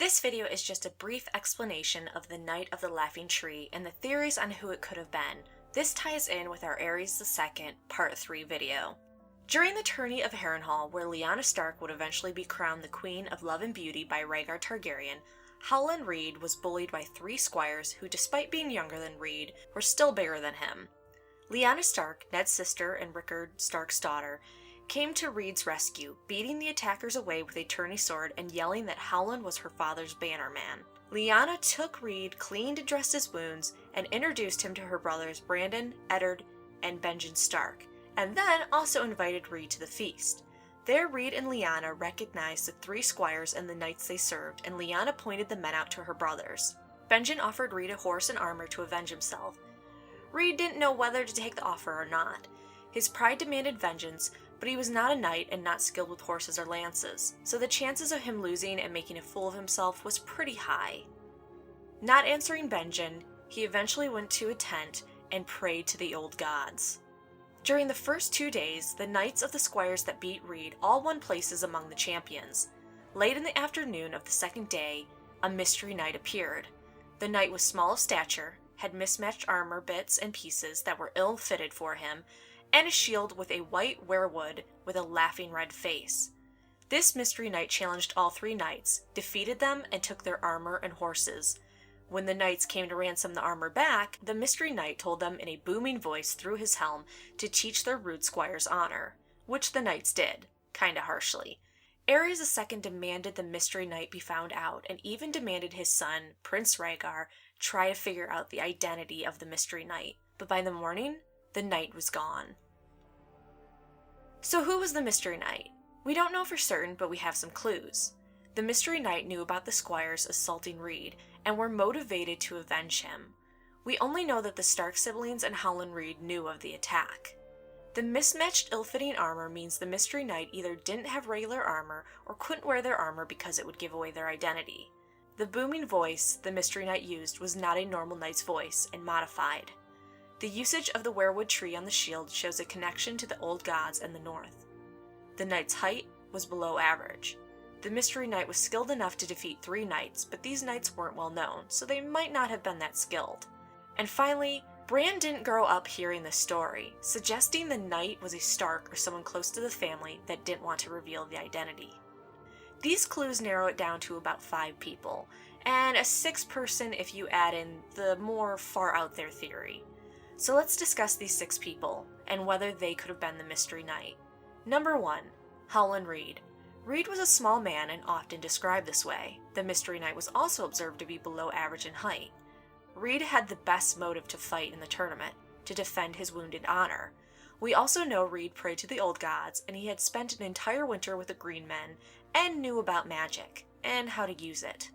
This video is just a brief explanation of the Knight of the Laughing Tree and the theories on who it could have been. This ties in with our Aerys II Part 3 video. During the tourney of Harrenhal, where Lyanna Stark would eventually be crowned the Queen of Love and Beauty by Rhaegar Targaryen, Howland Reed was bullied by 3 squires who, despite being younger than Reed, were still bigger than him. Lyanna Stark, Ned's sister and Rickard Stark's daughter, came to Reed's rescue, beating the attackers away with a tourney sword and yelling that Howland was her father's bannerman. Lyanna took Reed, cleaned and dressed his wounds, and introduced him to her brothers Brandon, Eddard, and Benjen Stark, and then also invited Reed to the feast. There Reed and Lyanna recognized the 3 squires and the knights they served, and Lyanna pointed the men out to her brothers. Benjen offered Reed a horse and armor to avenge himself. Reed didn't know whether to take the offer or not. His pride demanded vengeance, but he was not a knight and not skilled with horses or lances, so the chances of him losing and making a fool of himself was pretty high. Not answering Benjen, he eventually went to a tent and prayed to the old gods. During the first 2 days, the knights of the squires that beat Reed all won places among the champions. Late in the afternoon of the second day, a mystery knight appeared. The knight was small of stature, had mismatched armor bits and pieces that were ill-fitted for him, and a shield with a white weirwood with a laughing red face. This mystery knight challenged all 3 knights, defeated them, and took their armor and horses. When the knights came to ransom the armor back, the mystery knight told them in a booming voice through his helm to teach their rude squires honor, which the knights did, kinda harshly. Aerys II demanded the mystery knight be found out, and even demanded his son, Prince Rhaegar, try to figure out the identity of the mystery knight. But by the morning, the knight was gone. So who was the mystery knight? We don't know for certain, but we have some clues. The mystery knight knew about the squires assaulting Reed, and were motivated to avenge him. We only know that the Stark siblings and Howland Reed knew of the attack. The mismatched ill-fitting armor means the mystery knight either didn't have regular armor or couldn't wear their armor because it would give away their identity. The booming voice the mystery knight used was not a normal knight's voice and modified. The usage of the weirwood tree on the shield shows a connection to the old gods and the north. The knight's height was below average. The mystery knight was skilled enough to defeat 3 knights, but these knights weren't well known, so they might not have been that skilled. And finally, Bran didn't grow up hearing this story, suggesting the knight was a Stark or someone close to the family that didn't want to reveal the identity. These clues narrow it down to about 5 people, and a 6th person if you add in the more far out there theory. So let's discuss these 6 people, and whether they could have been the mystery knight. Number 1. Howland Reed. Reed was a small man and often described this way. The mystery knight was also observed to be below average in height. Reed had the best motive to fight in the tournament, to defend his wounded honor. We also know Reed prayed to the old gods, and he had spent an entire winter with the Green Men, and knew about magic, and how to use it.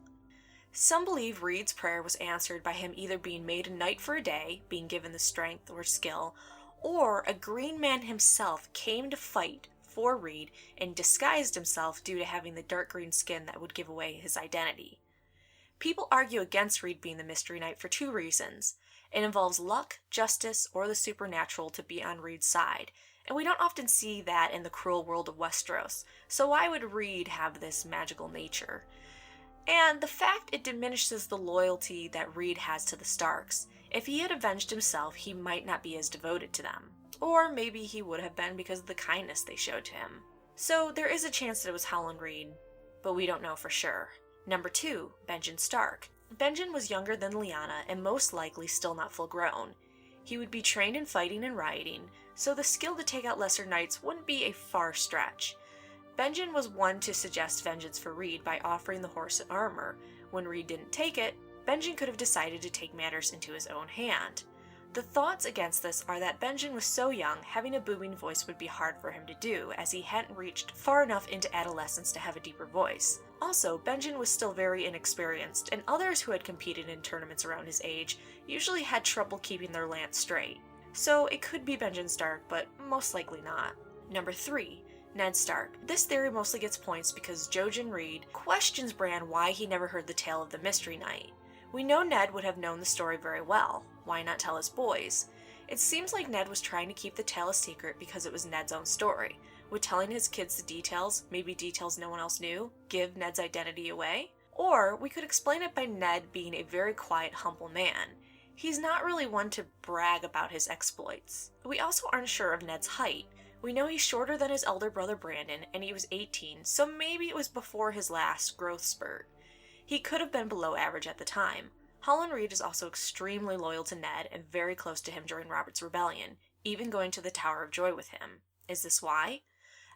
Some believe Reed's prayer was answered by him either being made a knight for a day, being given the strength or skill, or a Green Man himself came to fight for Reed and disguised himself due to having the dark green skin that would give away his identity. People argue against Reed being the mystery knight for 2 reasons. It involves luck, justice, or the supernatural to be on Reed's side, and we don't often see that in the cruel world of Westeros, so why would Reed have this magical nature? And the fact it diminishes the loyalty that Reed has to the Starks. If he had avenged himself, he might not be as devoted to them. Or maybe he would have been because of the kindness they showed to him. So there is a chance that it was Howland Reed, but we don't know for sure. Number 2. Benjen Stark. Benjen was younger than Lyanna and most likely still not full grown. He would be trained in fighting and rioting, so the skill to take out lesser knights wouldn't be a far stretch. Benjen was one to suggest vengeance for Reed by offering the horse and armor. When Reed didn't take it, Benjen could have decided to take matters into his own hand. The thoughts against this are that Benjen was so young, having a booming voice would be hard for him to do, as he hadn't reached far enough into adolescence to have a deeper voice. Also, Benjen was still very inexperienced, and others who had competed in tournaments around his age usually had trouble keeping their lance straight. So it could be Benjen Stark, but most likely not. Number 3. Ned Stark. This theory mostly gets points because Jojen Reed questions Bran why he never heard the tale of the mystery knight. We know Ned would have known the story very well. Why not tell his boys? It seems like Ned was trying to keep the tale a secret because it was Ned's own story. Would telling his kids the details, maybe details no one else knew, give Ned's identity away? Or we could explain it by Ned being a very quiet, humble man. He's not really one to brag about his exploits. We also aren't sure of Ned's height. We know he's shorter than his elder brother Brandon, and he was 18, so maybe it was before his last growth spurt. He could have been below average at the time. Howland Reed is also extremely loyal to Ned and very close to him during Robert's rebellion, even going to the Tower of Joy with him. Is this why?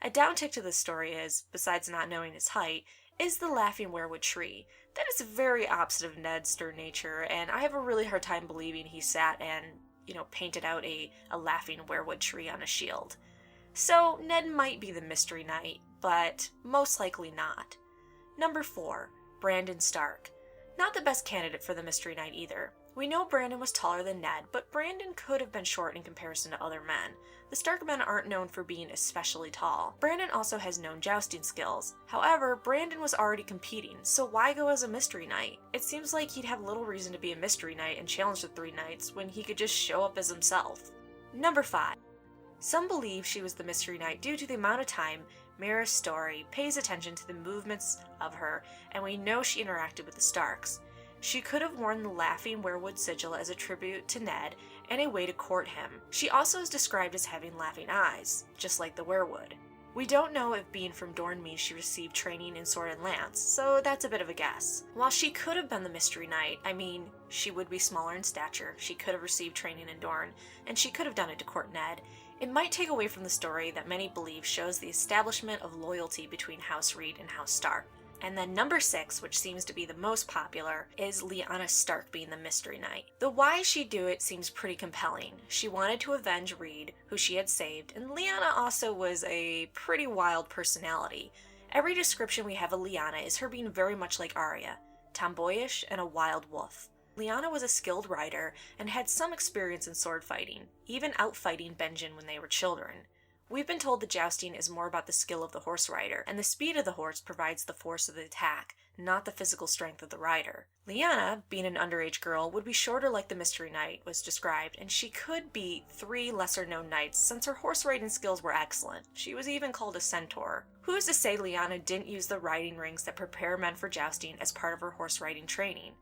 A downtick to this story is, besides not knowing his height, is the laughing weirwood tree. That is very opposite of Ned's stern nature, and I have a really hard time believing he sat and, painted out a laughing weirwood tree on a shield. So Ned might be the Mystery Knight, but most likely not. Number 4, Benjen Stark. Not the best candidate for the Mystery Knight either. We know Brandon was taller than Ned, but Brandon could have been short in comparison to other men. The Stark men aren't known for being especially tall. Brandon also has known jousting skills. However, Brandon was already competing, so why go as a Mystery Knight? It seems like he'd have little reason to be a Mystery Knight and challenge the 3 knights when he could just show up as himself. Number 5. Some believe she was the Mystery Knight due to the amount of time Mira's story pays attention to the movements of her, and we know she interacted with the Starks. She could have worn the laughing weirwood sigil as a tribute to Ned and a way to court him. She also is described as having laughing eyes, just like the weirwood. We don't know if being from Dorne means she received training in sword and lance, so that's a bit of a guess. While she could have been the Mystery Knight, she would be smaller in stature, she could have received training in Dorne, and she could have done it to court Ned. It might take away from the story that many believe shows the establishment of loyalty between House Reed and House Stark. And then number 6, which seems to be the most popular, is Lyanna Stark being the Mystery Knight. The why she'd do it seems pretty compelling. She wanted to avenge Reed, who she had saved, and Lyanna also was a pretty wild personality. Every description we have of Lyanna is her being very much like Arya, tomboyish and a wild wolf. Lyanna was a skilled rider and had some experience in sword fighting, even outfighting Benjen when they were children. We've been told the jousting is more about the skill of the horse rider, and the speed of the horse provides the force of the attack, not the physical strength of the rider. Lyanna, being an underage girl, would be shorter like the Mystery Knight was described, and she could beat 3 lesser-known knights since her horse riding skills were excellent. She was even called a centaur. Who's to say Lyanna didn't use the riding rings that prepare men for jousting as part of her horse riding training?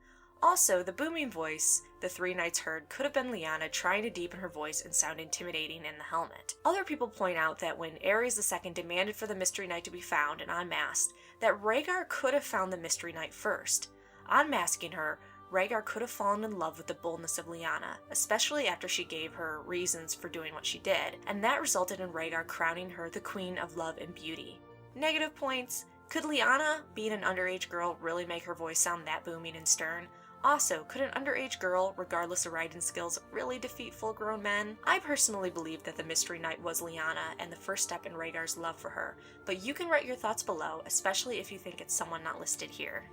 Also, the booming voice the 3 knights heard could have been Lyanna trying to deepen her voice and sound intimidating in the helmet. Other people point out that when Aerys II demanded for the Mystery Knight to be found and unmasked, that Rhaegar could have found the Mystery Knight first. Unmasking her, Rhaegar could have fallen in love with the boldness of Lyanna, especially after she gave her reasons for doing what she did, and that resulted in Rhaegar crowning her the Queen of Love and Beauty. Negative points: could Lyanna, being an underage girl, really make her voice sound that booming and stern? Also, could an underage girl, regardless of riding skills, really defeat full-grown men? I personally believe that the Mystery Knight was Lyanna and the first step in Rhaegar's love for her, but you can write your thoughts below, especially if you think it's someone not listed here.